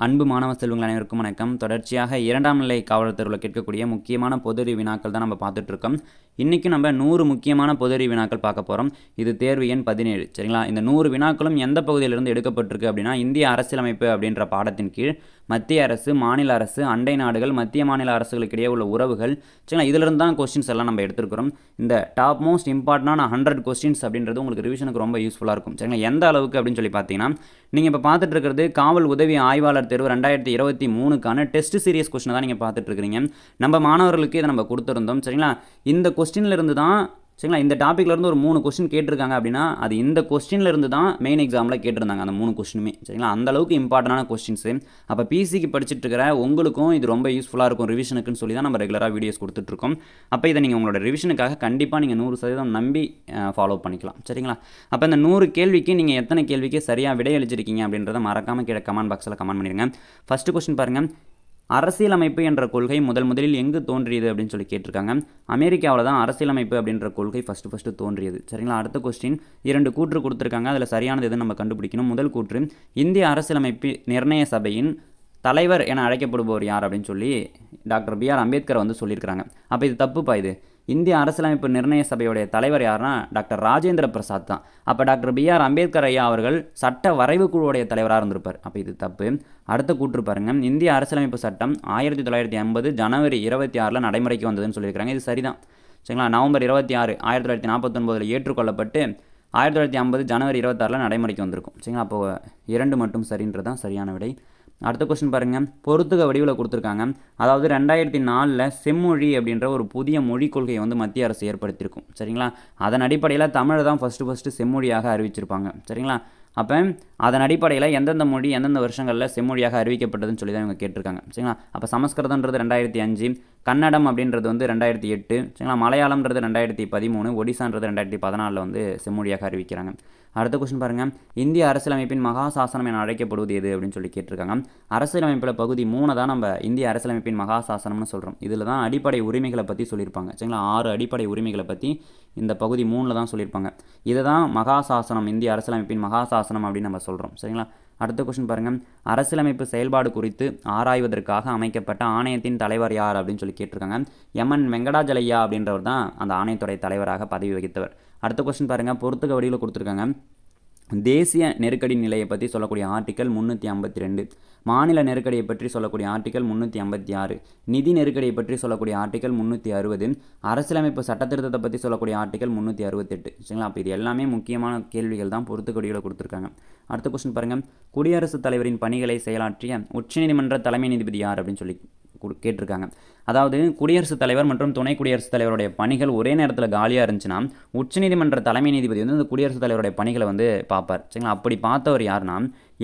அன்பு மாணவ செல்வங்கள் அனைவருக்கும் வணக்கம். தொடர்ச்சியாக 2ஆம் நிலை காவலர் தேர்வில் கேட்கக்கூடிய முக்கியமான பொதுஅறிவு வினாக்கள் தான் நம்ம பார்த்துட்ருக்கோம். இன்றைக்கி நம்ம 100 முக்கியமான பொதுஅறிவு வினாக்கள் பார்க்க போகிறோம். இது தேர்வு எண் 17 சரிங்களா. இந்த 100 வினாக்களும் எந்த பகுதியிலிருந்து எடுக்கப்பட்டிருக்கு அப்படின்னா, இந்திய அரசியலமைப்பு அப்படின்ற பாடத்தின் கீழ் மத்திய அரசு, மாநில அரசு, அண்டை நாடுகள், மத்திய மாநில அரசுகளுக்கு இடையே உள்ள உறவுகள் சரிங்களா, இதிலிருந்து தான் கொஸ்டின்ஸ் எல்லாம் நம்ம எடுத்துருக்கிறோம். இந்த டாப் மோஸ்ட் இம்பார்ட்டண்டான 100 கொஸ்டின்ஸ் அப்படின்றது உங்களுக்கு ரிவிஷனுக்கு ரொம்ப யூஸ்ஃபுல்லாக இருக்கும் சரிங்களா. எந்த அளவுக்கு அப்படின்னு சொல்லி பார்த்தீங்கன்னா, நீங்கள் இப்போ பார்த்துட்டு இருக்கிறது காவல் உதவி ஆய்வாளர் தேர்வு 2023க்கான டெஸ்ட் சீரியஸ் கொஸ்டினை தான் நீங்கள் பார்த்துட்டு இருக்கிறீங்க. நம்ம மாணவர்களுக்கு இதை நம்ம கொடுத்துருந்தோம் சரிங்களா. இந்த கொஸ்டின்ல இருந்து தான் சரிங்களா, இந்த டாப்பிக்லேருந்து ஒரு 3 கொஸ்டின் கேட்டிருக்காங்க அப்படின்னா, அது இந்த கொஸ்டின்ல இருந்து தான் மெயின் எக்ஸாமில் கேட்டிருந்தாங்க அந்த 3 கொஸ்டினுமே சரிங்களா. அந்த அளவுக்கு இம்பார்ட்டண்டான கொஸ்டின்ஸு. அப்போ பிசிக்கு படிச்சுட்டு இருக்கிற உங்களுக்கும் இது ரொம்ப யூஸ்ஃபுல்லாக இருக்கும் ரிவிஷனுக்குன்னு சொல்லி தான் நம்ம ரெகுலராக வீடியோஸ் கொடுத்துட்ருக்கோம். அப்போ இதை நீங்கள் உங்களோட ரிவிஷனுக்காக கண்டிப்பாக நீங்கள் 100% நம்பி ஃபாலோ பண்ணிக்கலாம் சரிங்களா. அப்போ இந்த 100 கேள்விக்கு நீங்கள் எத்தனை கேள்விக்கு சரியாக விடையளிச்சிருக்கீங்க அப்படின்றத மறக்காமல் கீழே கமெண்ட் பாக்ஸில் கமெண்ட் பண்ணிடுங்க. ஃபஸ்ட்டு கொஸ்டின் பாருங்கள். அரசியலமைப்பு என்ற கொள்கை முதலில் எங்கு தோன்றியது அப்படின்னு சொல்லி கேட்டிருக்காங்க. அமெரிக்காவில் தான் அரசியலமைப்பு அப்படின்ற கொள்கை ஃபஸ்ட்டு தோன்றியது சரிங்களா. அடுத்த கொஸ்டின் 2 கூற்று கொடுத்துருக்காங்க. அதில் சரியானது எதுன்னு நம்ம கண்டுபிடிக்கணும். முதல் கூற்று, இந்திய அரசியலமைப்பு நிர்ணய சபையின் தலைவர் என அழைக்கப்படுபவர் யார் அப்படின்னு சொல்லி டாக்டர் B.R. அம்பேத்கர் வந்து சொல்லியிருக்கிறாங்க. அப்போ இது தப்புப்பா. இது இந்திய அரசியலமைப்பு நிர்ணய சபையுடைய தலைவர் யாருன்னா டாக்டர் ராஜேந்திர பிரசாத் தான். அப்போ டாக்டர் B.R. அம்பேத்கர் ஐயா அவர்கள் சட்ட வரைவு குழுவுடைய தலைவராக இருந்திருப்பார். அப்போ இது தப்பு. அடுத்த கூற்று பாருங்கள். இந்திய அரசியலமைப்பு சட்டம் 1980 ஜனவரி 26 நடைமுறைக்கு வந்ததுன்னு சொல்லியிருக்கிறாங்க. இது சரிதான் சரிங்களா. நவம்பர் 26 1949 ஏற்றுக்கொள்ளப்பட்டு 1950 ஜனவரி 26 நடைமுறைக்கு வந்திருக்கும் சரிங்களா. அப்போது 2 மட்டும் சரின்றது தான் சரியான விடை. அடுத்த கொஸ்டின் பாருங்கள். பொறுத்துக வடிவில் கொடுத்துருக்காங்க. அதாவது 2004 செம்மொழி அப்படின்ற ஒரு புதிய மொழிக் கொள்கையை வந்து மத்திய அரசு ஏற்படுத்தியிருக்கும் சரிங்களா. அதன் அடிப்படையில் தமிழை தான் ஃபஸ்ட்டு செம்மொழியாக அறிவிச்சிருப்பாங்க சரிங்களா. அப்போ அதன் அடிப்படையில் எந்தெந்த மொழி எந்தெந்த வருஷங்களில் செம்மொழியாக அறிவிக்கப்பட்டதுன்னு சொல்லி தான் இவங்க கேட்டிருக்காங்க சரிங்களா. அப்போ சமஸ்கிருதன்றது 2005, கன்னடம் அப்படின்றது வந்து 2008 சரிங்களா, மலையாளம்ன்றது 2013, ஒடிசான்றது 2014 வந்து செம்மொழியாக அறிவிக்கிறாங்க. அடுத்த கொஸ்டின் பாருங்கள். இந்திய அரசியலமைப்பின் மகாசாசனம் என அழைக்கப்படுவது எது அப்படின்னு சொல்லி கேட்டிருக்காங்க. அரசியலமைப்பில் பகுதி 3 தான் நம்ம இந்திய அரசியலமைப்பின் மகாசாசனம்னு சொல்கிறோம். இதில் தான் அடிப்படை உரிமைகளை பற்றி சொல்லியிருப்பாங்க சரிங்களா. 6 அடிப்படை உரிமைகளை பற்றி இந்த பகுதி 3 தான் சொல்லியிருப்பாங்க. இதை தான் மகாசாசனம், இந்திய அரசியலமைப்பின் மகாசாசனம் அப்படின்னு நம்ம சொல்கிறோம் சரிங்களா. அடுத்த கொஸ்டின் பாருங்கள். அரசியலமைப்பு செயல்பாடு குறித்து ஆராய்வதற்காக அமைக்கப்பட்ட ஆணையத்தின் தலைவர் யார் அப்படின்னு சொல்லி கேட்டிருக்காங்க. எம்.என். வெங்கடாஜலையா அப்படின்றவர் தான் அந்த ஆணையத்துறை தலைவராக பதவி வகித்தவர். அடுத்த கொஸ்டின் பாருங்கள். பொறுத்துக வடிவில் கொடுத்துருக்காங்க. தேசிய நெருக்கடி நிலையை பற்றி சொல்லக்கூடிய ஆர்டிக்கல் 352, மாநில நெருக்கடியை பற்றி சொல்லக்கூடிய ஆர்டிக்கல் 356, நிதி நெருக்கடியை பற்றி சொல்லக்கூடிய ஆர்டிக்கல் 360, அரசியலமைப்பு சட்டத்திருத்தத்தை பற்றி சொல்லக்கூடிய ஆர்டிக்கல் 368 சரிங்களா. அப்போ இது எல்லாமே முக்கியமான கேள்விகள் தான் பொறுத்துக்கடியில் கொடுத்துருக்காங்க. அடுத்த கொஸ்டின் பாருங்கள். குடியரசுத் தலைவரின் பணிகளை செயலாற்றிய உச்சநீதிமன்ற தலைமை நீதிபதி யார் அப்படின்னு சொல்லி கேட்டிருக்காங்க. அதாவது குடியரசுத் தலைவர் மற்றும் துணை குடியரசுத் தலைவருடைய பணிகள் ஒரே நேரத்தில் காலியாக இருந்துச்சுன்னா உச்சநீதிமன்ற தலைமை நீதிபதி வந்து இந்த குடியரசுத் தலைவருடைய பணிகளை வந்து பார்ப்பார் சரிங்களா. அப்படி பார்த்தவர் யாருன்னா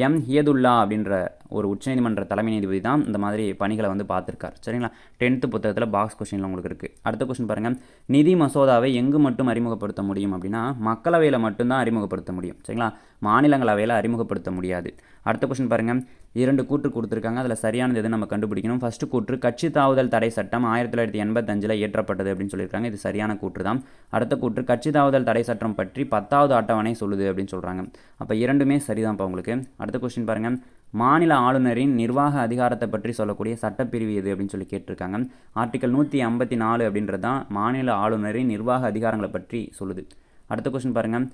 எம். ஹியதுல்லா அப்படின்ற ஒரு உச்சநீதிமன்ற தலைமை நீதிபதி தான் இந்த மாதிரி பணிகளை வந்து பார்த்துருக்கார் சரிங்களா. 10th புத்தகத்தில் பாக்ஸ் கொஸ்டினில் உங்களுக்கு இருக்குது. அடுத்த கொஸ்டின் பாருங்கள். நிதி மசோதாவை எங்கு மட்டும் அறிமுகப்படுத்த முடியும் அப்படின்னா மக்களவையில் மட்டும்தான் அறிமுகப்படுத்த முடியும் சரிங்களா. மாநிலங்களவையில் அறிமுகப்படுத்த முடியாது. அடுத்த கொஸ்டின் பாருங்கள். 2 கூற்று கொடுத்துருக்காங்க. அதில் சரியானது எதுன்னு நம்ம கண்டுபிடிக்கணும். ஃபஸ்ட்டு கூற்று, கட்சி தாவுதல் தடை சட்டம் 1985 இயற்றப்பட்டது அப்படின்னு சொல்லியிருக்காங்க. இது சரியான கூற்று தான். அடுத்த கூற்று, கட்சி தாவுதல் தடை சட்டம் பற்றி 10வது அட்டவணை சொல்லுது அப்படின்னு சொல்கிறாங்க. அப்போ 2மே சரிதான்ப்பா உங்களுக்கு. அடுத்த கொஸ்டின் பாருங்கள். மாநில ஆளுநரின் நிர்வாக அதிகாரத்தை பற்றி சொல்லக்கூடிய சட்டப்பிரிவு எது அப்படின்னு சொல்லி கேட்டிருக்காங்க. ஆர்டிக்கல் 154 அப்படின்றது தான் மாநில ஆளுநரின் நிர்வாக அதிகாரங்களை பற்றி சொல்லுது. அடுத்த கொஸ்டின் பாருங்கள்.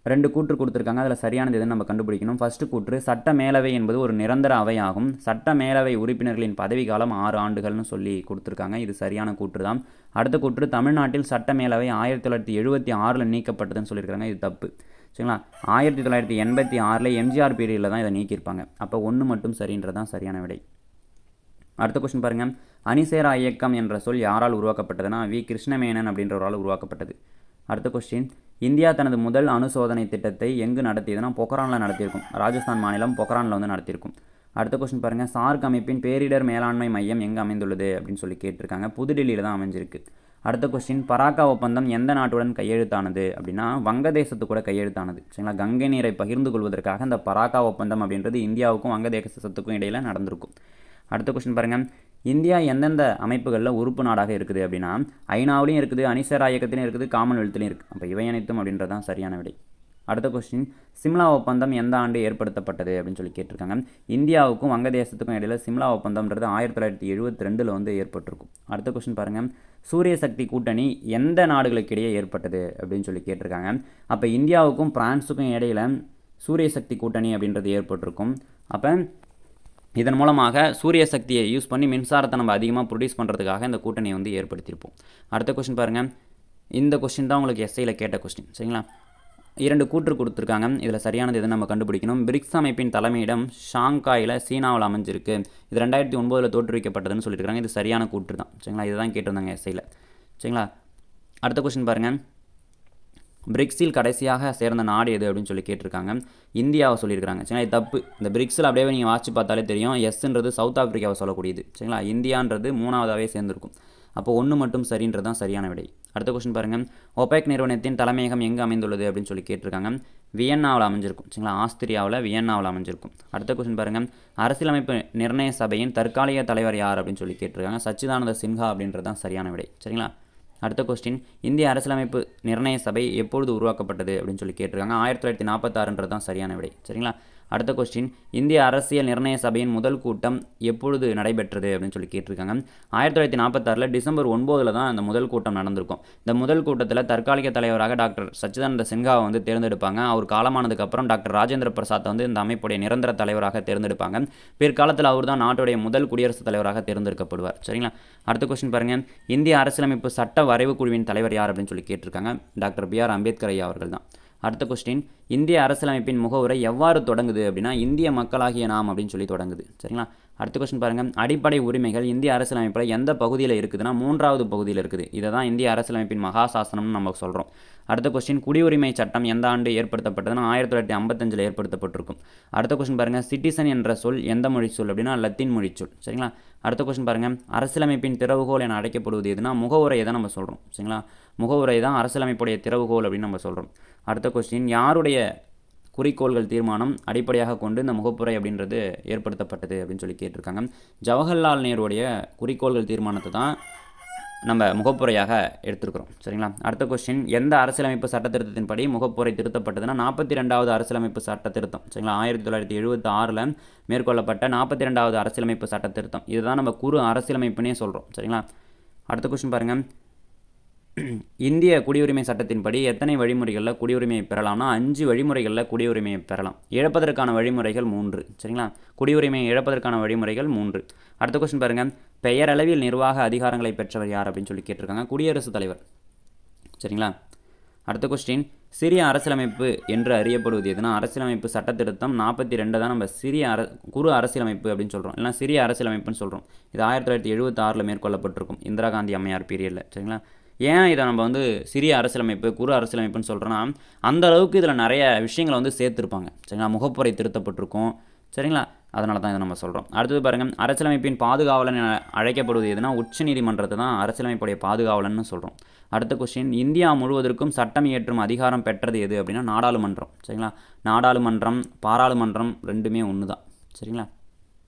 2 கூற்று கொடுத்துருக்காங்க. அதில் சரியானது எதுன்னு நம்ம கண்டுபிடிக்கணும். ஃபஸ்ட்டு கூற்று, சட்ட மேலவை என்பது ஒரு நிரந்தர அவையாகும். சட்ட மேலவை உறுப்பினர்களின் பதவிக்காலம் 6 ஆண்டுகள்னு சொல்லி கொடுத்துருக்காங்க. இது சரியான கூற்று தான். அடுத்த கூற்று, தமிழ்நாட்டில் சட்ட மேலவை 1976 நீக்கப்பட்டதுன்னு சொல்லியிருக்காங்க. இது தப்பு சரிங்களா. 1986 எம்ஜிஆர் பீரியடில் தான் இதை நீக்கியிருப்பாங்க. அப்போ 1 மட்டும் சரின்றதான் சரியான விடை. அடுத்த கொஸ்டின் பாருங்கள். அணிசேரா இயக்கம் என்ற சொல் யாரால் உருவாக்கப்பட்டதுன்னா வி. கிருஷ்ணமேனன் அப்படின்றவரால் உருவாக்கப்பட்டது. அடுத்த கொஸ்டின், இந்தியா தனது முதல் அணுசோதனை திட்டத்தை எங்கு நடத்தியதுன்னா பொக்ரானில் நடத்தியிருக்கும். ராஜஸ்தான் மாநிலம் பொக்ரானில் வந்து நடத்தியிருக்கும். அடுத்த கொஸ்டின் பாருங்கள். சார்க் அமைப்பின் பேரிடர் மேலாண்மை மையம் எங்கே அமைந்துள்ளது அப்படின்னு சொல்லி கேட்டிருக்காங்க. புதுடெல்லியில் தான் அமைஞ்சிருக்கு. அடுத்த கொஸ்டின், பராக்கா ஒப்பந்தம் எந்த நாட்டுடன் கையெழுத்தானது அப்படின்னா வங்கதேசத்து கூட கையெழுத்தானது சரிங்களா. கங்கை நீரை பகிர்ந்து கொள்வதற்காக இந்த பராக்கா ஒப்பந்தம் அப்படின்றது இந்தியாவுக்கும் வங்கதேசத்துக்கும் இடையில் நடந்திருக்கும். அடுத்த கொஸ்டின் பாருங்கள். இந்தியா எந்தெந்த அமைப்புகளில் உறுப்பு நாடாக இருக்குது அப்படின்னா ஐநாவிலையும் இருக்குது, அணிசேரா இயக்கத்திலையும் இருக்குது, காமன்வெல்த்லையும் இருக்குது. அப்போ இவை அனைத்தும் அப்படின்றது தான் சரியான விடை. அடுத்த கொஸ்டின் சிம்லா ஒப்பந்தம் எந்த ஆண்டு ஏற்படுத்தப்பட்டது அப்படின்னு சொல்லி கேட்டிருக்காங்க. இந்தியாவுக்கும் வங்கதேசத்துக்கும் இடையில் சிம்லா ஒப்பந்தம்ன்றது 1972 வந்து ஏற்பட்டிருக்கும். அடுத்த கொஸ்டின் பாருங்கள், சூரிய சக்தி கூட்டணி எந்த நாடுகளுக்கு இடையே ஏற்பட்டது அப்படின்னு சொல்லி கேட்டிருக்காங்க. அப்போ இந்தியாவுக்கும் பிரான்ஸுக்கும் இடையில் சூரிய சக்தி கூட்டணி அப்படின்றது ஏற்பட்டிருக்கும். அப்போ இதன் மூலமாக சூரிய சக்தியை யூஸ் பண்ணி மின்சாரத்தை நம்ம அதிகமாக ப்ரொடியூஸ் பண்ணுறதுக்காக இந்த கூட்டணியை வந்து ஏற்படுத்தியிருப்போம். அடுத்த கொஸ்டின் பாருங்கள், இந்த கொஸ்டின் தான் உங்களுக்கு எஸ்ஐயில் கேட்ட கொஸ்டின். சரிங்களா, 2 கூற்று கொடுத்துருக்காங்க. இதில் சரியானது எதுன்னு நம்ம கண்டுபிடிக்கணும். பிரிக்ஸ் அமைப்பின் தலைமையிடம் ஷாங்காயில் சீனாவில் அமைஞ்சிருக்கு. இது 2009 தோற்றுவிக்கப்பட்டதுன்னு சொல்லியிருக்காங்க. இது சரியான கூற்று தான். சரிங்களா, இதுதான் கேட்டிருந்தாங்க எஸ்ஐயில். சரிங்களா, அடுத்த கொஸ்டின் பாருங்கள், பிரிக்ஸில் கடைசியாக சேர்ந்த நாடு எது அப்படின்னு சொல்லி கேட்டிருக்காங்க. இந்தியாவை சொல்லியிருக்காங்க. சரிங்களா, இது தப்பு. இந்த பிரிக்ஸில் அப்படியே நீங்கள் வாட்சி பார்த்தாலே தெரியும். எஸ்ன்றது சவுத் ஆஃப்ரிக்காவை சொல்லக்கூடியது. சரிங்களா, இந்தியான்றது 3ஆவதாகவே சேர்ந்துருக்கும். அப்போ 1 மட்டும் சரின்றது தான் சரியான விடை. அடுத்த கொஸ்டின் பாருங்கள், ஒபேக் நிறுவனத்தின் தலைமையகம் எங்கே அமைந்துள்ளது அப்படின்னு சொல்லி கேட்டிருக்காங்க. வியன்னாவில் அமைஞ்சிருக்கும். சரிங்களா, ஆஸ்திரியாவில் வியன்னாவில் அமைஞ்சிருக்கும். அடுத்த கொஸ்டின் பாருங்கள், அரசியலமைப்பு நிர்ணய சபையின் தற்காலிக தலைவர் யார் அப்படின்னு சொல்லி கேட்டிருக்காங்க. சச்சிதானந்த சின்ஹா அப்படின்றது தான் சரியான விடை. சரிங்களா, அடுத்த கொஸ்டின், இந்திய அரசியலமைப்பு நிர்ணய சபை எப்பொழுது உருவாக்கப்பட்டது அப்படின்னு சொல்லி கேட்டிருக்காங்க. 1946 தான் சரியான விடை. சரிங்களா, அடுத்த கொஸ்டின், இந்திய அரசியல் நிர்ணய சபையின் முதல் கூட்டம் எப்பொழுது நடைபெற்றது அப்படின்னு சொல்லி கேட்டிருக்காங்க. 1946 டிசம்பர் 9 தான் அந்த முதல் கூட்டம் நடந்திருக்கும். இந்த முதல் கூட்டத்தில் தற்காலிக தலைவராக டாக்டர் சச்சிதானந்த சின்ஹாவை வந்து தேர்ந்தெடுப்பாங்க. அவர் காலமானதுக்கப்புறம் டாக்டர் ராஜேந்திர பிரசாத்தை வந்து இந்த அமைப்புடைய நிரந்தர தலைவராக தேர்ந்தெடுப்பாங்க. பிற்காலத்தில் அவர் தான் நாட்டுடைய முதல் குடியரசுத் தலைவராக தேர்ந்தெடுக்கப்படுவார். சரிங்களா, அடுத்த கொஸ்டின் பாருங்கள், இந்திய அரசியலமைப்பு சட்ட வரைவு குழுவின் தலைவர் யார் அப்படின்னு சொல்லி கேட்டிருக்காங்க. டாக்டர் BR அம்பேத்கர் ஐயா அவர்கள் தான். அடுத்த கொஸ்டின், இந்திய அரசியலமைப்பின் முகவுரை எவ்வாறு தொடங்குது அப்படின்னா இந்திய மக்களாகிய நாம் அப்படின்னு சொல்லி தொடங்குது. சரிங்களா, அடுத்த கொஸ்டின் பாருங்கள், அடிப்படை உரிமைகள் இந்திய அரசியலமைப்பில் எந்த பகுதியில் இருக்குதுன்னா 3வது பகுதியில் இருக்குது. இதை தான் இந்திய அரசியலமைப்பின் மகாசாசனம்னு நம்ம சொல்கிறோம். அடுத்த கொஸ்டின், குடியுரிமை சட்டம் எந்த ஆண்டு ஏற்படுத்தப்பட்டதுன்னா 1955 ஏற்படுத்தப்பட்டிருக்கும். அடுத்த கொஸ்டின் பாருங்கள், சிட்டிசன் என்ற சொல் எந்த மொழி சொல் அப்படின்னா லத்தீன் மொழி சொல். சரிங்களா, அடுத்த கொஸ்டின் பாருங்கள், அரசியலமைப்பின் திறவுகோல் என அழைக்கப்படுவது எதுனா முகவுரையை தான் நம்ம சொல்கிறோம். சரிங்களா, முகவுரை தான் அரசியலமைப்புடைய திறவுகோல் அப்படின்னு நம்ம சொல்கிறோம். அடுத்த கொஸ்டின், யாருடைய குறிக்கோள்கள் தீர்மானம் அடிப்படையாக கொண்டு இந்த முகப்புரை அப்படின்றது ஏற்படுத்தப்பட்டது அப்படின்னு சொல்லி கேட்டிருக்காங்க. ஜவஹர்லால் நேருடைய குறிக்கோள்கள் தீர்மானத்தை தான் நம்ம முகப்புரையாக எடுத்துருக்கிறோம். சரிங்களா, அடுத்த கொஸ்டின், எந்த அரசியலமைப்பு சட்ட திருத்தத்தின்படி முகப்புரை திருத்தப்பட்டதுன்னா 42வது அரசியலமைப்பு சட்ட திருத்தம். சரிங்களா, 1976 மேற்கொள்ளப்பட்ட 42வது அரசியலமைப்பு சட்ட திருத்தம். இதுதான் நம்ம குறு அரசியலமைப்புனே சொல்கிறோம். சரிங்களா, அடுத்த கொஸ்டின் பாருங்கள், இந்திய குடியுரிமை சட்டத்தின்படி எத்தனை வழிமுறைகளில் குடியுரிமையை பெறலாம்னா 5 வழிமுறைகளில் குடியுரிமையை பெறலாம். இழப்பதற்கான வழிமுறைகள் 3. சரிங்களா, குடியுரிமையை இழப்பதற்கான வழிமுறைகள் 3. அடுத்த கொஸ்டின் பாருங்கள், பெயரளவில் நிர்வாக அதிகாரங்களை பெற்றவர் யார் அப்படின்னு சொல்லி கேட்டிருக்காங்க. குடியரசுத் தலைவர். சரிங்களா, அடுத்த கொஸ்டின், சிறிய அரசியலமைப்பு என்று அறியப்படுவது எதுனா அரசியலமைப்பு சட்ட திருத்தம் 42 தான் நம்ம குறு அரசியலமைப்பு அப்படின்னு சொல்கிறோம். இல்லைனா சிறிய அரசியலமைப்புன்னு சொல்கிறோம். இது 1976 மேற்கொள்ளப்பட்டிருக்கும் இந்திரா காந்தி அம்மையார் பீரியடில். சரிங்களா, ஏன் இதை நம்ம வந்து சிறிய அரசியலமைப்பு குறு அரசியலமைப்புன்னு சொல்கிறோன்னா அந்த அளவுக்கு இதில் நிறைய விஷயங்களை வந்து சேர்த்துருப்பாங்க. சரிங்களா, முகப்புரை திருத்தப்பட்டிருக்கும். சரிங்களா, அதனால தான் இதை நம்ம சொல்கிறோம். அடுத்தது பாருங்கள், அரசியலமைப்பின் பாதுகாவலன் என அழைக்கப்படுவது எதுனா உச்சநீதிமன்றத்தை தான் அரசியலமைப்புடைய பாதுகாவலன்னு சொல்கிறோம். அடுத்த கொஸ்டின், இந்தியா முழுவதற்கும் சட்டம் இயற்றும் அதிகாரம் பெற்றது எது அப்படின்னா நாடாளுமன்றம். சரிங்களா, நாடாளுமன்றம் பாராளுமன்றம் ரெண்டுமே ஒன்று தான். சரிங்களா,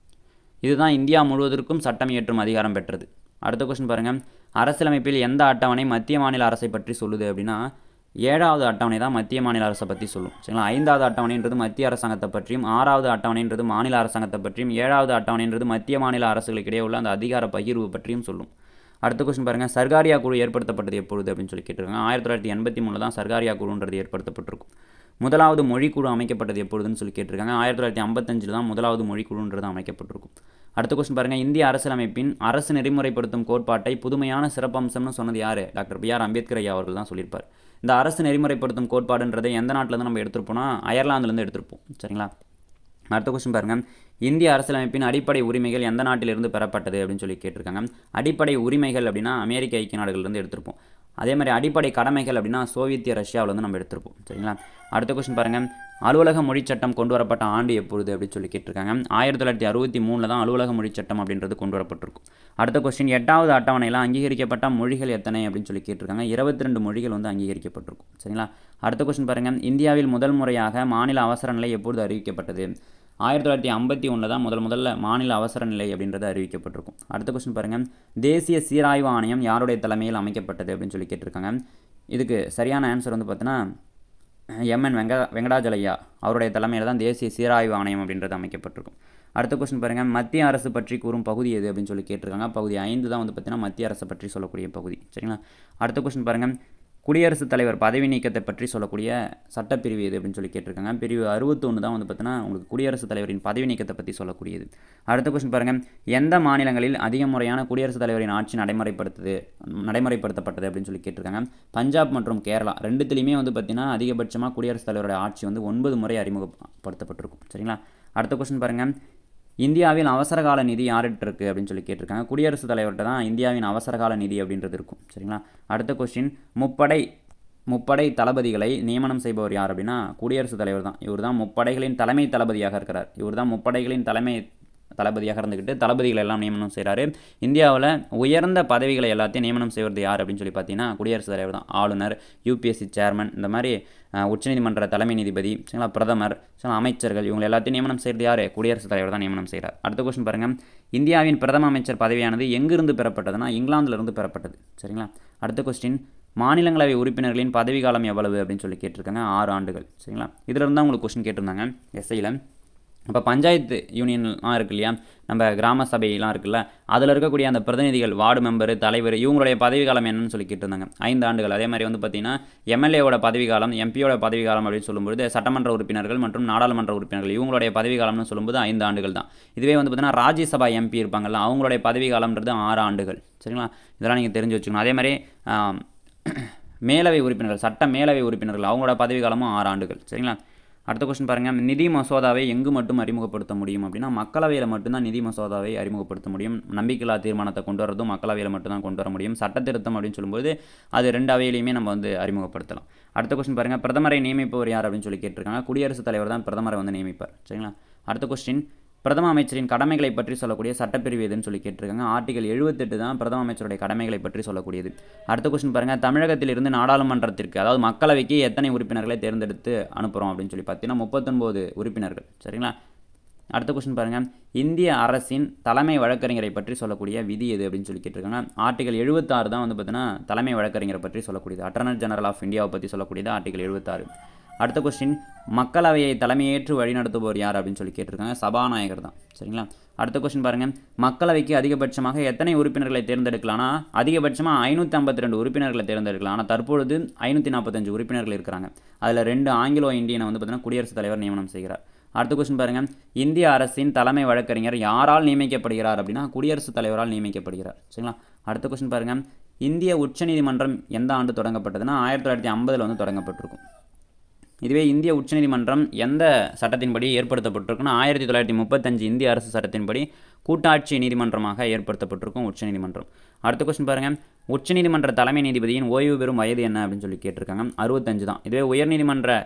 இதுதான் இந்தியா முழுவதற்கும் சட்டம் இயற்றும் அதிகாரம் பெற்றது. அடுத்த கொஸ்டின் பாருங்கள், அரசியலமைப்பில் எந்த அட்டவணை மத்திய மாநில அரசை பற்றி சொல்லுது அப்படின்னா 7வது அட்டவணை தான் மத்திய மாநில அரசை பற்றி சொல்லும். சரிங்களா, 5வது அட்டவணைன்றது மத்திய அரசாங்கத்தை பற்றியும் 6வது அட்டவணைன்றது மாநில அரசாங்கத்தை பற்றியும் 7வது அட்டவணைன்றது மத்திய மாநில அரசுகளுக்கு இடையே உள்ள அந்த அதிகார பகிர்வு பற்றியும் சொல்லும். அடுத்த கொஸ்டின் பாருங்கள், சர்காரியா குழு ஏற்படுத்தப்பட்டது எப்பொழுது அப்படின்னு சொல்லி கேட்டிருக்காங்க. 1983 தான் சர்காரியா குழுன்றது ஏற்படுத்தப்பட்டிருக்கும். முதலாவது மொழிக்குழு அமைக்கப்பட்டது எப்பொழுதுன்னு சொல்லி கேட்டிருக்காங்க. 1955 தான் முதலாவது மொழிக்குழுன்றது அமைக்கப்பட்டிருக்கும். அடுத்த கொஸ்டின் பாருங்கள், இந்திய அரசியலமைப்பின் அரசு நெறிமுறைப்படுத்தும் கோட்பாட்டை புதுமையான சிறப்பம்சம்னு சொன்னது யார்? டாக்டர் BR அம்பேத்கர் ஐயா அவர்கள் தான் சொல்லியிருப்பார். இந்த அரசு நெறிமுறைப்படுத்தும் கோட்பாடுன்றதை எந்த நாட்டிலேருந்து நம்ம எடுத்துருப்போம்னா அயர்லாந்துலேருந்து எடுத்திருப்போம். சரிங்களா, அடுத்த கொஸ்டின் பாருங்கள், இந்திய அரசியலமைப்பின் அடிப்படை உரிமைகள் எந்த நாட்டிலிருந்து பெறப்பட்டது அப்படின்னு சொல்லி கேட்டிருக்காங்க. அடிப்படை உரிமைகள் அப்படின்னா அமெரிக்க ஐக்கிய நாடுகளிலிருந்து எடுத்திருப்போம். அதே மாதிரி அடிப்படை கடமைகள் அப்படின்னா சோவியத்திய ரஷ்யாவிலேருந்து நம்ம எடுத்திருப்போம். சரிங்களா, அடுத்த கொஸ்டின் பாருங்கள், அலுவலக மொழி சட்டம் கொண்டு வரப்பட்ட ஆண்டு எப்பொழுது அப்படின்னு சொல்லி கேட்டிருக்காங்க. 1963 தான் அலுவலக மொழி சட்டம் அப்படின்றது கொண்டு வரப்பட்டிருக்கும். அடுத்த கொஸ்டின், 8வது அட்டவணையில் அங்கீகரிக்கப்பட்ட மொழிகள் எத்தனை அப்படின்னு சொல்லி கேட்டிருக்காங்க. 22 மொழிகள் வந்து அங்கீகரிக்கப்பட்டிருக்கும். சரிங்களா, அடுத்த கொஸ்டின் பாருங்கள், இந்தியாவில் முதல் முறையாக மாநில அவசர நிலை எப்பொழுது அறிவிக்கப்பட்டது? 1951 தான் முதல்ல மாநில அவசர நிலை அப்படின்றது அறிவிக்கப்பட்டிருக்கும். அடுத்த கொஸ்டின் பாருங்கள், தேசிய சீராய்வு ஆணையம் யாருடைய தலைமையில் அமைக்கப்பட்டது அப்படின்னு சொல்லி கேட்டிருக்காங்க. இதுக்கு சரியான ஆன்சர் வந்து பார்த்தீங்கன்னா எம்என் வெங்கடாஜலையா அவருடைய தலைமையில் தான் தேசிய சீராய்வு ஆணையம் அப்படின்றது அமைக்கப்பட்டிருக்கும். அடுத்த கொஸ்டின் பாருங்கள், மத்திய அரசு பற்றி கூறும் பகுதி எது அப்படின்னு சொல்லி கேட்டிருக்காங்க. பகுதி 5 தான் வந்து பார்த்தீங்கன்னா மத்திய அரசை பற்றி சொல்லக்கூடிய பகுதி. சரிங்களா. அடுத்த கொஸ்டின் பாருங்கள், குடியரசுத் தலைவர் பதவி நீக்கத்தை பற்றி சொல்லக்கூடிய சட்டப்பிரிவு எது அப்படின்னு சொல்லி கேட்டிருக்காங்க. பிரிவு 61 தான் வந்து பார்த்தீங்கன்னா உங்களுக்கு குடியரசுத் தலைவரின் பதவி நீக்கத்தை பற்றி சொல்லக்கூடியது. அடுத்த கொஸ்டின் பாருங்கள், எந்த மாநிலங்களில் அதிக முறையான குடியரசுத் தலைவரின் ஆட்சி நடைமுறைப்படுத்தப்பட்டது அப்படின்னு சொல்லி கேட்டிருக்காங்க. பஞ்சாப் மற்றும் கேரளா ரெண்டுத்துலேயுமே வந்து பார்த்தீங்கன்னா அதிகபட்சமாக குடியரசுத் தலைவருடைய ஆட்சி வந்து 9 முறை அறிமுகப்படுத்தப்பட்டிருக்கும். சரிங்களா. அடுத்த கொஸ்டின் பாருங்கள், இந்தியாவில் அவசரகால நிதி யார்கிட்ட இருக்குது அப்படின்னு சொல்லி கேட்டிருக்காங்க. குடியரசுத் தலைவர்கிட்ட தான் இந்தியாவின் அவசரகால நிதி அப்படின்றது இருக்கும். சரிங்களா. அடுத்த கொஸ்டின், முப்படை தளபதிகளை நியமனம் செய்பவர் யார் அப்படின்னா குடியரசுத் தலைவர் தான். இவர் தான் முப்படைகளின் தலைமை தளபதியாக இருக்கிறார். இவர் தான் முப்படைகளின் தலைமை தளபதியாக இருந்துக்கிட்டு தளபதிகளை எல்லாம் நியமனம் செய்கிறாரு. இந்தியாவில் உயர்ந்த பதவிகளை எல்லாத்தையும் நியமனம் செய்வது யார் அப்படின்னு சொல்லி பார்த்தீங்கன்னா குடியரசுத் தலைவர் தான். ஆளுநர், யூபிஎஸ்சி சேர்மன், இந்த மாதிரி உச்சநீதிமன்ற தலைமை நீதிபதி, சரிங்களா, பிரதமர், அமைச்சர்கள், இவங்க எல்லாத்தையும் நியமனம் செய்கிறது யார்? குடியரசுத் தலைவர் தான் நியமனம் செய்கிறார். அடுத்த கொஸ்டின் பாருங்கள், இந்தியாவின் பிரதம அமைச்சர் பதவியானது எங்கிருந்து பெறப்பட்டதுன்னா இங்கிலாந்திலிருந்து பெறப்பட்டது. சரிங்களா. அடுத்த கொஸ்டின், மாநிலங்களவை உறுப்பினர்களின் பதவி காலம் எவ்வளவு அப்படின்னு சொல்லி கேட்டிருக்காங்க. 6 ஆண்டுகள். சரிங்களா. இதில் இருந்தால் உங்களுக்கு கொஸ்டின் கேட்டிருந்தாங்க எஸ்ஐயில். இப்போ பஞ்சாயத்து யூனியன்லாம் இருக்கு இல்லையா, நம்ம கிராம சபையெல்லாம் இருக்குல்ல, அதில் இருக்கக்கூடிய அந்த பிரதிநிதிகள், வார்டு மெம்பரு, தலைவர், இவங்களுடைய பதவி காலம் என்னன்னு சொல்லி கேட்டிருந்தாங்க. 5 ஆண்டுகள். அதே மாதிரி வந்து பார்த்தீங்கன்னா எம்எல்ஏவோட பதவி காலம், எம்பியோட பதவி காலம் அப்படின்னு சொல்லும்போது சட்டமன்ற உறுப்பினர்கள் மற்றும் நாடாளுமன்ற உறுப்பினர்கள் இவங்களுடைய பதவி காலம்னு சொல்லும்போது 5 ஆண்டுகள் தான். இதுவே வந்து பார்த்தீங்கன்னா ராஜ்யசபா எம்பி இருப்பாங்கல்ல, அவங்களுடைய பதவி காலம்ன்றது 6 ஆண்டுகள். சரிங்களா. இதெல்லாம் நீங்கள் தெரிஞ்சு வச்சுக்கணும். அதே மாதிரி மேலவை உறுப்பினர்கள், சட்ட மேலவை உறுப்பினர்கள், அவங்களோட பதவி காலமும் 6 ஆண்டுகள். சரிங்களா. அடுத்த கொஸ்டின் பாருங்கள், நிதி மசோதாவை எங்கு மட்டும் அறிமுகப்படுத்த முடியும் அப்படின்னா மக்களவையில் மட்டும்தான் நிதி மசோதாவை அறிமுகப்படுத்த முடியும். நம்பிக்கையில்லா தீர்மானத்தை கொண்டு வரதும் மக்களவையில் மட்டும்தான் கொண்டு வர முடியும். சட்ட திருத்தம் அப்படின்னு சொல்லும்போது அது 2 அவையிலையுமே நம்ம வந்து அறிமுகப்படுத்தலாம். அடுத்த கொஸ்டின் பாருங்கள், பிரதமரை நியமிப்பவர் யார் அப்படின்னு சொல்லி கேட்டிருக்காங்க. குடியரசுத் தலைவர் தான் பிரதமரை வந்து நியமிப்பார். சரிங்களா. அடுத்த கொஸ்டின், பிரதம அமைச்சரின் கடமைகளை பற்றி சொல்லக்கூடிய சட்டப்பிரிவு எதுன்னு சொல்லி கேட்டிருக்காங்க. ஆர்டிகல் 78 தான் பிரதம அமைச்சருடைய கடமைகளை பற்றி சொல்லக்கூடியது. அடுத்த கொஸ்டின் பாருங்கள், தமிழகத்திலிருந்து நாடாளுமன்றத்திற்கு, அதாவது மக்களவைக்கு எத்தனை உறுப்பினர்களை தேர்ந்தெடுத்து அனுப்புகிறோம் அப்படின்னு சொல்லி பார்த்தீங்கன்னா 39 உறுப்பினர்கள். சரிங்களா. அடுத்த கொஸ்டின் பாருங்கள், இந்திய அரசின் தலைமை வழக்கறிஞரை பற்றி சொல்லக்கூடிய விதி எது அப்படின்னு சொல்லி கேட்டிருக்காங்க. ஆர்டிகல் 76 தான் வந்து பார்த்தீங்கன்னா தலைமை வழக்கறிஞரை பற்றி சொல்லக்கூடியது. அட்டர்னல் ஜெனரல் ஆஃப் இந்தியாவை பற்றி சொல்லக்கூடியது ஆர்டிகல் 76. அடுத்த கொஸ்டின், மக்களவையை தலைமையேற்று வழிநடத்துபவர் யார் அப்படின்னு சொல்லி கேட்டிருக்காங்க. சபாநாயகர் தான். சரிங்களா. அடுத்த கொஸ்டின் பாருங்கள், மக்களவைக்கு அதிகபட்சமாக எத்தனை உறுப்பினர்களை தேர்ந்தெடுக்கலாம்னா அதிகபட்சமாக 552 உறுப்பினர்களை தேர்ந்தெடுக்கலாம். ஆனால் தற்பொழுது 545 உறுப்பினர்கள் இருக்கிறாங்க. அதில் 2 ஆங்கிலோ இந்தியனை வந்து பார்த்தீங்கன்னா குடியரசுத் தலைவர் நியமனம் செய்கிறார். அடுத்த கொஸ்டின் பாருங்கள், இந்திய அரசின் தலைமை வழக்கறிஞர் யாரால் நியமிக்கப்படுகிறார் அப்படின்னா குடியரசுத் தலைவரால் நியமிக்கப்படுகிறார். சரிங்களா. அடுத்த கொஸ்டின் பாருங்கள், இந்திய உச்சநீதிமன்றம் எந்த ஆண்டு தொடங்கப்பட்டதுன்னா 1950 வந்து தொடங்கப்பட்டிருக்கும். இதுவே இந்திய உச்சநீதிமன்றம் எந்த சட்டத்தின்படி ஏற்படுத்தப்பட்டிருக்குன்னா 1935 இந்திய அரசு சட்டத்தின்படி கூட்டாட்சி நீதிமன்றமாக ஏற்படுத்தப்பட்டிருக்கும் உச்சநீதிமன்றம். அடுத்த கொஸ்டின் பாருங்கள், உச்சநீதிமன்ற தலைமை நீதிபதியின் ஓய்வு பெறும் வயது என்ன அப்படின்னு சொல்லி கேட்டிருக்காங்க. 65 தான். இதுவே உயர்நீதிமன்ற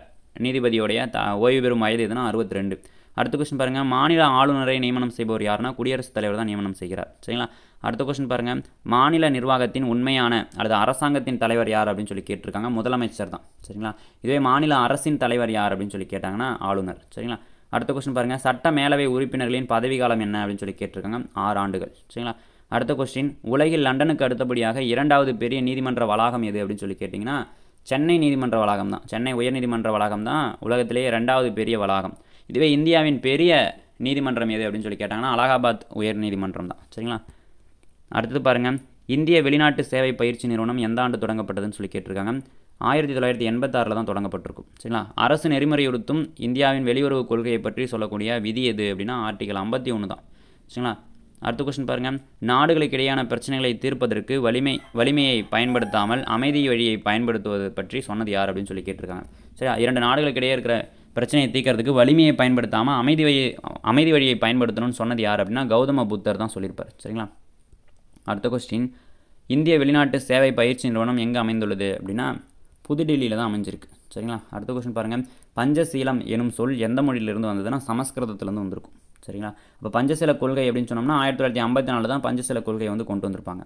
நீதிபதியோடைய ஓய்வு பெறும் வயது எதுனா 62. அடுத்த கொஸ்டின் பாருங்கள், மாநில ஆளுநரை நியமனம் செய்பவர் யாருன்னா குடியரசுத் தலைவர் தான் நியமனம் செய்கிறார். சரிங்களா. அடுத்த கொஸ்டின் பாருங்கள், மாநில நிர்வாகத்தின் உண்மையான அல்லது அரசாங்கத்தின் தலைவர் யார் அப்படின்னு சொல்லி கேட்டிருக்காங்க. முதலமைச்சர் தான். சரிங்களா. இதுவே மாநில அரசின் தலைவர் யார் அப்படின்னு சொல்லி கேட்டாங்கன்னா ஆளுநர். சரிங்களா. அடுத்த கொஸ்டின் பாருங்கள், சட்ட மேலவை உறுப்பினர்களின் பதவி காலம் என்ன அப்படின்னு சொல்லி கேட்டிருக்காங்க. 6 ஆண்டுகள். சரிங்களா. அடுத்த கொஸ்டின், உலகில் லண்டனுக்கு அடுத்தபடியாக 2வது பெரிய நீதிமன்ற வளாகம் எது அப்படின்னு சொல்லி கேட்டிங்கன்னா சென்னை நீதிமன்ற வளாகம் தான். சென்னை உயர்நீதிமன்ற வளாகம் தான் உலகத்திலேயே 2வது பெரிய வளாகம். இதுவே இந்தியாவின் பெரிய நீதிமன்றம் எது அப்படின்னு சொல்லி கேட்டாங்கன்னா அலகாபாத் உயர்நீதிமன்றம் தான். சரிங்களா. அடுத்தது பாருங்கள், இந்திய வெளிநாட்டு சேவை பயிற்சி நிறுவனம் எந்த ஆண்டு தொடங்கப்பட்டதுன்னு சொல்லி கேட்டிருக்காங்க. 1986 தான் தொடங்கப்பட்டிருக்கும். சரிங்களா. அரசு நெறிமுறையுறுத்தும் இந்தியாவின் வெளியுறவு கொள்கையை பற்றி சொல்லக்கூடிய விதி எது அப்படின்னா ஆர்டிகல் 51 தான். சரிங்களா. அடுத்த கொஸ்டின் பாருங்கள், நாடுகளுக்கு இடையான பிரச்சனைகளை தீர்ப்பதற்கு வலிமையை பயன்படுத்தாமல் அமைதி வழியை பயன்படுத்துவது பற்றி சொன்னது யார் அப்படின்னு சொல்லி கேட்டிருக்காங்க. சரி, 2 நாடுகளுக்கு இடையே இருக்கிற பிரச்சனையை தீர்க்கறதுக்கு வலிமையை பயன்படுத்தாமல் அமைதி வழியை பயன்படுத்தணும்னு சொன்னது யார் அப்படின்னா கௌதம புத்தர் தான் சொல்லியிருப்பார். சரிங்களா. அடுத்த கொஸ்டின், இந்திய வெளிநாட்டு சேவை பயிற்சி நிறுவனம் எங்கே அமைந்துள்ளது அப்படின்னா புதுடெல்லியில் தான் அமைஞ்சிருக்கு. சரிங்களா. அடுத்த கொஸ்டின் பாருங்கள், பஞ்சசீலம் எனும் சொல் எந்த மொழியிலிருந்து வந்ததுன்னா சமஸ்கிருதத்துலேருந்து வந்திருக்கும். சரிங்களா. அப்போ பஞ்சசீல கொள்கை அப்படின்னு சொன்னோம்னா 1954 தான் பஞ்சசீல கொள்கையை வந்து கொண்டு வந்திருப்பாங்க.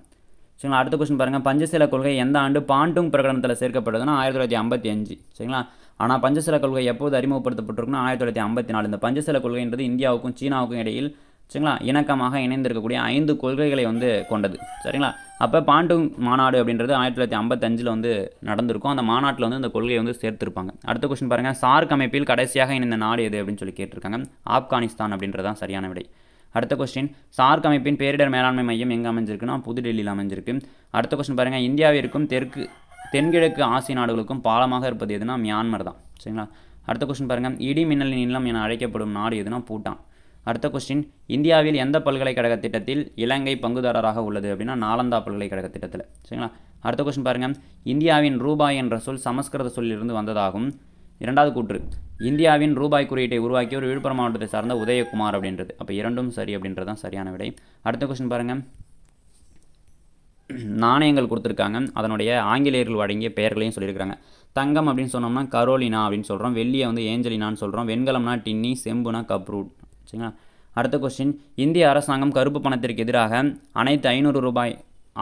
சரிங்களா. அடுத்த கொஸ்டின் பாருங்கள், பஞ்சசீல கொள்கை எந்த ஆண்டு பாண்டூங் பிரகடனத்தில் சேர்க்கப்பட்டதுன்னா 1955. சரிங்களா. ஆனால் பஞ்சசீல கொள்கை எப்போது அறிமுகப்படுத்தப்பட்டிருக்குன்னா 1954. இந்த பஞ்சசீல கொள்கைன்றது இந்தியாவுக்கும் சீனாவுக்கும் இடையில் சரிங்களா, இணக்கமாக இணைந்திருக்கக்கூடிய 5 கொள்கைகளை வந்து கொண்டது. சரிங்களா, அப்போ பாண்டூங் மாநாடு அப்படின்றது 1955 வந்து நடந்திருக்கும். அந்த மாநாட்டில் வந்து இந்த கொள்கையை வந்து சேர்த்திருப்பாங்க. அடுத்த கொஸ்டின் பாருங்கள், சார்க் அமைப்பில் கடைசியாக இணைந்த நாடு எது அப்படின்னு சொல்லி கேட்டிருக்காங்க. ஆப்கானிஸ்தான் அப்படின்றது தான் சரியான விடை. அடுத்த கொஸ்டின், சார்க் அமைப்பின் பேரிடர் மேலாண்மை மையம் எங்கே அமைஞ்சிருக்குன்னா புதுடெல்லியில் அமைஞ்சிருக்கு. அடுத்த கொஸ்டின் பாருங்கள், இந்தியாவிற்கும் தென்கிழக்கு ஆசிய நாடுகளுக்கும் பாலமாக இருப்பது எதுனா மியான்மர் தான். சரிங்களா, அடுத்த கொஸ்டின் பாருங்கள், இடி மின்னலின் இல்லம் என அழைக்கப்படும் நாடு எதுனா பூட்டான். அடுத்த கொஸ்டின், இந்தியாவில் எந்த பல்கலைக்கழக திட்டத்தில் இலங்கை பங்குதாரராக உள்ளது அப்படின்னா நாலந்தா பல்கலைக்கழக திட்டத்தில். சரிங்களா, அடுத்த கொஸ்டின் பாருங்கள், இந்தியாவின் ரூபாய் என்ற சொல் சமஸ்கிருத சொல்லிலிருந்து வந்ததாகும். இரண்டாவது கூற்று, இந்தியாவின் ரூபாய் குறியீட்டை உருவாக்கிய ஒரு விழுப்புரம் மாவட்டத்தை சார்ந்த உதயகுமார் அப்படின்றது. அப்போ இரண்டும் சரி அப்படின்றது தான் சரியான விடை. அடுத்த கொஸ்டின் பாருங்கள், நாணயங்கள் கொடுத்துருக்காங்க, அதனுடைய ஆங்கிலேயர்கள் வழங்கிய பெயர்களையும் சொல்லியிருக்காங்க. தங்கம் அப்படின்னு சொன்னோம்னா கரோலினா அப்படின்னு சொல்கிறோம், வெள்ளியை வந்து ஏஞ்சலினான்னு சொல்கிறோம், வெண்கலம்னா டின்னி, செம்புனா கப்ரூட். சரிங்களா, அடுத்த கொஸ்டின், இந்திய அரசாங்கம் கருப்பு பணத்திற்கு எதிராக அனைத்து 500 ரூபாய்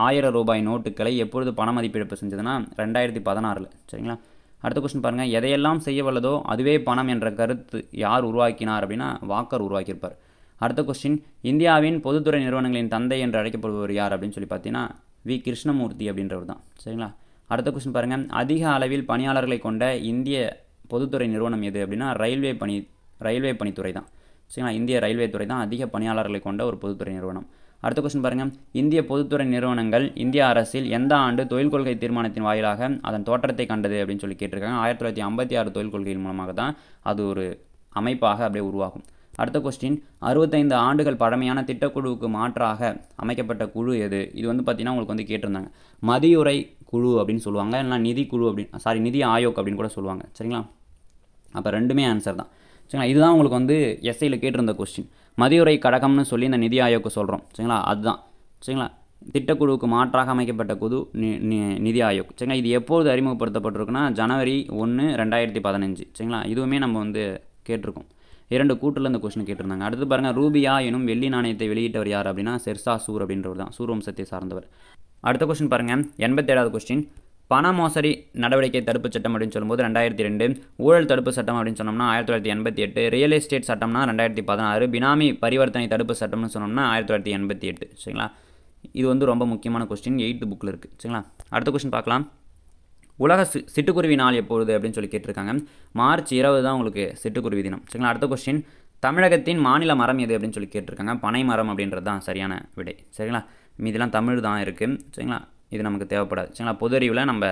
1000 ரூபாய் நோட்டுகளை எப்பொழுது பண மதிப்பிழப்பு செஞ்சதுன்னா 2016. சரிங்களா, அடுத்த கொஸ்டின் பாருங்கள், எதையெல்லாம் செய்ய வல்லதோ அதுவே பணம் என்ற கருத்து யார் உருவாக்கினார் அப்படின்னா வாக்கர் உருவாக்கியிருப்பார். அடுத்த கொஸ்டின், இந்தியாவின் பொதுத்துறை நிறுவனங்களின் தந்தை என்று அழைக்கப்படுபவர் யார் அப்படின்னு சொல்லி பார்த்தீங்கன்னா வி கிருஷ்ணமூர்த்தி அப்படின்றவர் தான். சரிங்களா, அடுத்த கொஸ்டின் பாருங்கள், அதிக அளவில் பணியாளர்களை கொண்ட இந்திய பொதுத்துறை நிறுவனம் எது அப்படின்னா ரயில்வே பணித்துறை தான். சரிங்களா, இந்திய ரயில்வே துறை தான் அதிக பணியாளர்களை கொண்ட ஒரு பொதுத்துறை நிறுவனம். அடுத்த கொஸ்டின் பாருங்கள், இந்திய பொதுத்துறை நிறுவனங்கள் இந்திய அரசில் எந்த ஆண்டு தொழில் கொள்கை தீர்மானத்தின் வாயிலாக அதன் தோற்றத்தை கண்டது அப்படின்னு சொல்லி கேட்டிருக்காங்க. 1956 தொழில் கொள்கையின் மூலமாக தான் அது ஒரு அமைப்பாக அப்படியே உருவாகும். அடுத்த கொஸ்டின், 65 ஆண்டுகள் பழமையான திட்டக்குழுவுக்கு மாற்றாக அமைக்கப்பட்ட குழு எது? இது வந்து பார்த்தீங்கன்னா உங்களுக்கு வந்து கேட்டிருந்தாங்க. மதியுரை குழு அப்படின்னு சொல்லுவாங்க, இல்லைனா நிதி குழு அப்படின்னு நிதி ஆயோக் அப்படின்னு கூட சொல்லுவாங்க. சரிங்களா, அப்போ ரெண்டுமே ஆன்சர் தான். சரிங்களா, இதுதான் உங்களுக்கு வந்து எஸ்ஐயில் கேட்டிருந்த கொஸ்டின். மதியுரை கழகம்னு சொல்லி இந்த நிதி ஆயோக்கு சொல்கிறோம். சரிங்களா, அதுதான். சரிங்களா, திட்டக்குழுவுக்கு மாற்றாக அமைக்கப்பட்ட குழு நிதி ஆயோக். சரிங்களா, இது எப்போது அறிமுகப்படுத்தப்பட்டிருக்குன்னா ஜனவரி 1, 2015. சரிங்களா, இதுவுமே நம்ம வந்து கேட்டிருக்கோம். 2 கூட்டில் இந்த கொஸ்டின் கேட்டிருந்தாங்க. அடுத்து பாருங்கள், ரூபியா எனும் வெள்ளி நாணயத்தை வெளியிட்டவர் யார் அப்படின்னா ஷெர்ஷா சூர் அப்படின்றவர் தான், சூர் வம்சத்தை சார்ந்தவர். அடுத்த கொஸ்டின் பாருங்கள், 87வது கொஸ்டின், பண மோசடி நடவடிக்கை தடுப்பு சட்டம் அப்படின்னு சொல்லும்போது 2002, ஊழல் தடுப்பு சட்டம் அப்படின்னு சொன்னோம்னா 1988, ரியல் எஸ்டேட் சட்டம்னா 2016, பினாமி பரிவர்த்தனை தடுப்பு சட்டம்னு சொன்னோம்னா 1988. சரிங்களா, இது வந்து ரொம்ப முக்கியமான கொஸ்டின், 8th புக்கில் இருக்குது. சரிங்களா, அடுத்த கொஸ்டின் பார்க்கலாம். உலக சிட்டுக்குருவி நாள் எப்பொழுது அப்படின்னு சொல்லி கேட்டிருக்காங்க. மார்ச் 20 தான் உங்களுக்கு சிட்டுக்குருவி தினம். சரிங்களா, அடுத்த கொஸ்டின், தமிழகத்தின் மாநில மரம் எது அப்படின்னு சொல்லி கேட்டிருக்காங்க. பனை மரம் அப்படின்றது தான் சரியான விடை. சரிங்களா, மீதெல்லாம் தமிழ் தான் இருக்குது. சரிங்களா, இது நமக்கு தேவைப்படாது. சரிங்களா, பொது அறிவில் நம்ம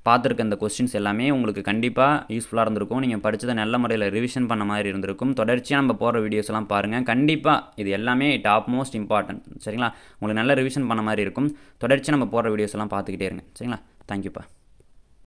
பார்த்துருக்க இந்த கொஸ்டின்ஸ் எல்லாமே உங்களுக்கு கண்டிப்பாக யூஸ்ஃபுல்லாக இருந்திருக்கும். நீங்கள் படித்ததை நல்ல முறையில் ரிவிஷன் பண்ண மாதிரி இருந்திருக்கும். தொடர்ச்சியாக நம்ம போகிற வீடியோஸ் எல்லாம் பாருங்கள். கண்டிப்பாக இது எல்லாமே டாப் மோஸ்ட் இம்பார்ட்டன்ட். சரிங்களா, உங்களுக்கு நல்ல ரிவிஷன் பண்ண மாதிரி இருக்கும். தொடர்ச்சியாக நம்ம போகிற வீடியோஸ் எல்லாம் பார்த்துக்கிட்டே இருங்க. சரிங்களா, தேங்க்யூப்பா.